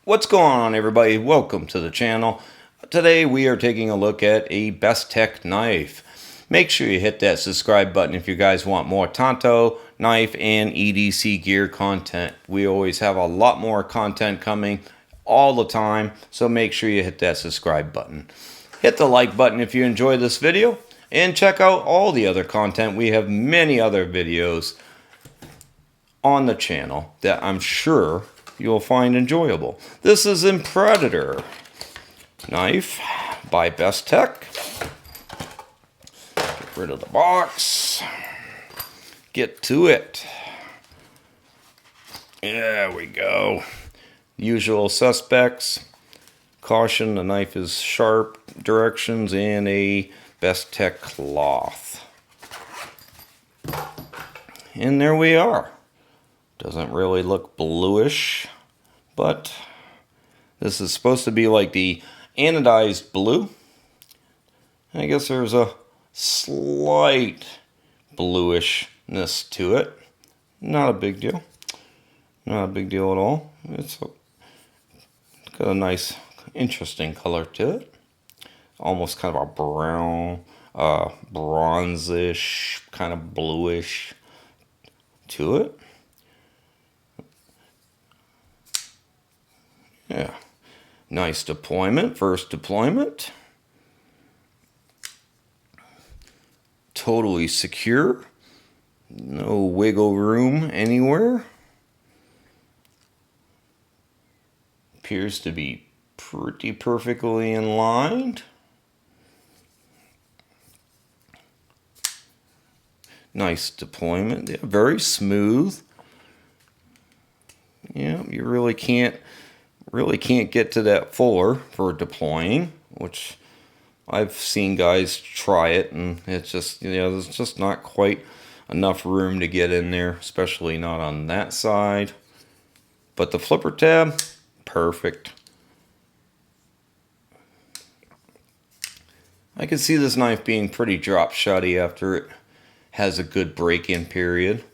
What's going on, everybody? Welcome to the channel. Today we are taking a look at a Bestech knife. Make sure you hit that subscribe button if you guys want more Tanto knife and EDC gear content. We always have a lot more content coming all the time, so make sure you hit that subscribe button. Hit the like button if you enjoy this video, and check out all the other content. We have many other videos on the channel that I'm sure you'll find enjoyable. This is a Predator knife by Bestech. Get rid of the box. Get to it. There we go. Usual suspects. Caution, the knife is sharp. Directions, and a Bestech cloth. And there we are. Doesn't really look bluish, but this is supposed to be like the anodized blue. I guess there's a slight bluishness to it. Not a big deal. Not a big deal at all. It's got a nice, interesting color to it. Almost kind of a brown, bronzish, kind of bluish to it. Yeah, nice deployment, first deployment. Totally secure. No wiggle room anywhere. Appears to be pretty perfectly in line. Nice deployment, yeah, very smooth. Yeah, you really can't get to that fuller for deploying, which I've seen guys try it, and it's just, there's just not quite enough room to get in there, especially not on that side. But the flipper tab, perfect. I can see this knife being pretty drop shotty after it has a good break-in period.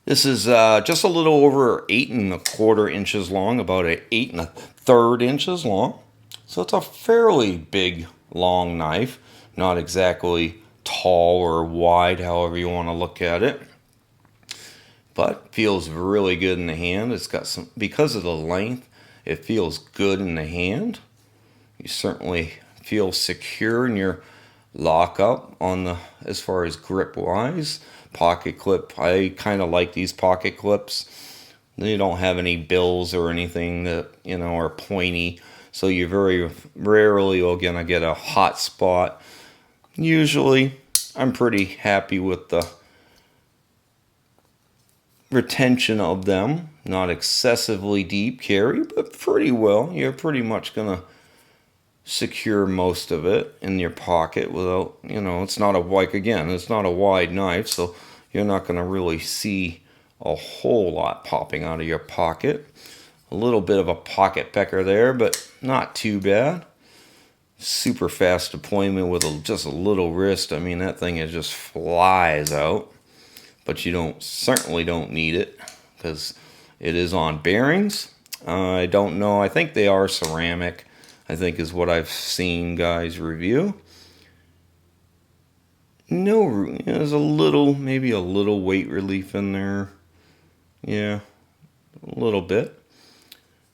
This is just a little over 8 1/4 inches long, about 8 1/3 inches long. So it's a fairly big, long knife. Not exactly tall or wide, however you want to look at it. But feels really good in the hand. It's got some, because of the length, it feels good in the hand. You certainly feel secure in your lockup on the, as far as grip wise. Pocket clip, I kind of like these pocket clips. They don't have any bills or anything that are pointy, so you very rarely are gonna get a hot spot. Usually I'm pretty happy with the retention of them. Not excessively deep carry, but pretty well. You're pretty much gonna secure most of it in your pocket without, it's not a, like, again, it's not a wide knife, so you're not going to really see a whole lot popping out of your pocket. A little bit of a pocket pecker there, but not too bad. Super fast deployment with just a little wrist. I mean, that thing, it just flies out, but you certainly don't need it because it is on bearings. I don't know, I think they are ceramic, I think is what I've seen guys review. No room. There's a little, maybe a little weight relief in there. Yeah, a little bit.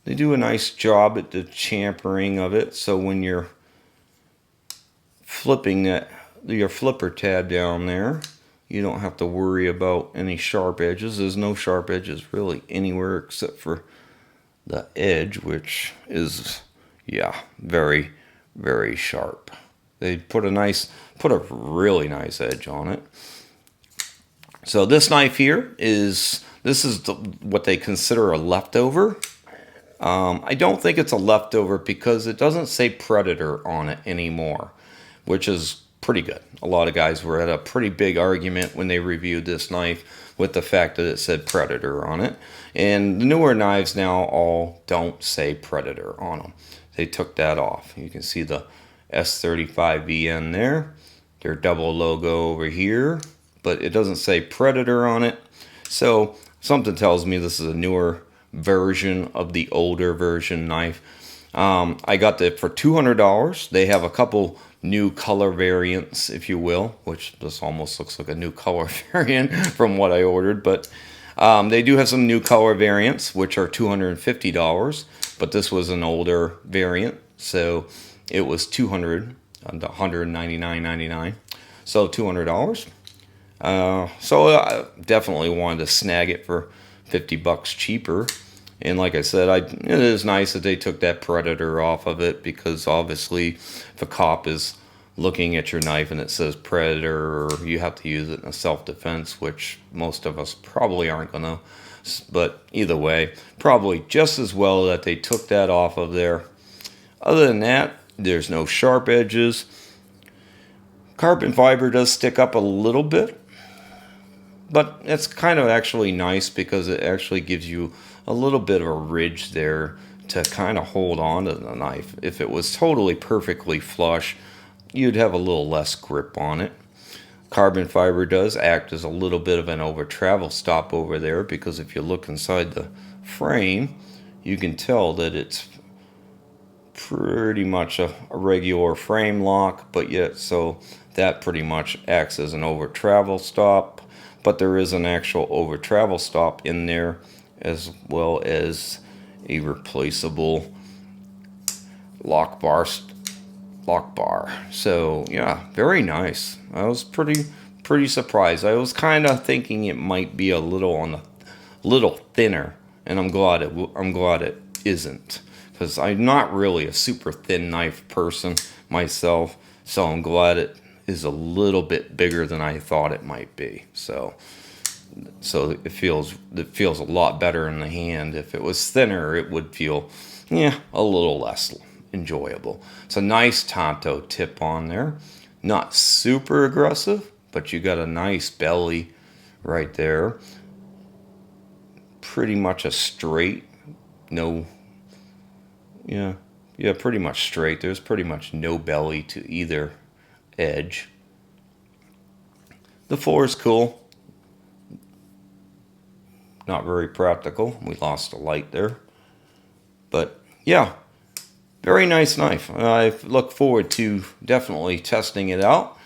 They do a nice job at the champering of it, so when you're flipping your flipper tab down there, you don't have to worry about any sharp edges. There's no sharp edges really anywhere except for the edge, which is, yeah, very, very sharp. They put a really nice edge on it. So this knife here is what they consider a leftover. I don't think it's a leftover because it doesn't say Predator on it anymore, which is pretty good. A lot of guys were at a pretty big argument when they reviewed this knife with the fact that it said Predator on it. And the newer knives now all don't say Predator on them. They took that off. You can see the S35VN there. Their double logo over here, but it doesn't say Predator on it. So something tells me this is a newer version of the older version knife. I got it for $200. They have a couple new color variants, if you will, which this almost looks like a new color variant from what I ordered, but they do have some new color variants, which are $250, but this was an older variant, so it was $199.99, so $200. So I definitely wanted to snag it for 50 bucks cheaper. And like I said, it is nice that they took that Predator off of it, because obviously if a cop is looking at your knife and it says Predator, or you have to use it in a self-defense, which most of us probably aren't going to. But either way, probably just as well that they took that off of there. Other than that, there's no sharp edges. Carbon fiber does stick up a little bit, but it's kind of actually nice because it actually gives you a little bit of a ridge there to kind of hold on to the knife. If it was totally perfectly flush, you'd have a little less grip on it. Carbon fiber does act as a little bit of an over travel stop over there, because if you look inside the frame, you can tell that it's pretty much a regular frame lock, but yet so that pretty much acts as an over travel stop. But there is an actual over travel stop in there, as well as a replaceable lockbar. So yeah, very nice. I was pretty surprised. I was kind of thinking it might be a little thinner, and I'm glad it isn't, because I'm not really a super thin knife person myself. So I'm glad it is a little bit bigger than I thought it might be. So it feels a lot better in the hand. If it was thinner, it would feel, yeah, a little less enjoyable. It's a nice Tanto tip on there. Not super aggressive, but you got a nice belly right there. Pretty much a straight, pretty much straight. There's pretty much no belly to either edge. The floor is cool. Not very practical. We lost a light there. But yeah, very nice knife. I look forward to definitely testing it out.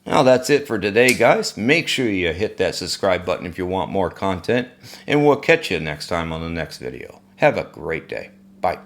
Now that's it for today, guys. Make sure you hit that subscribe button if you want more content, and we'll catch you next time on the next video. Have a great day. Bye.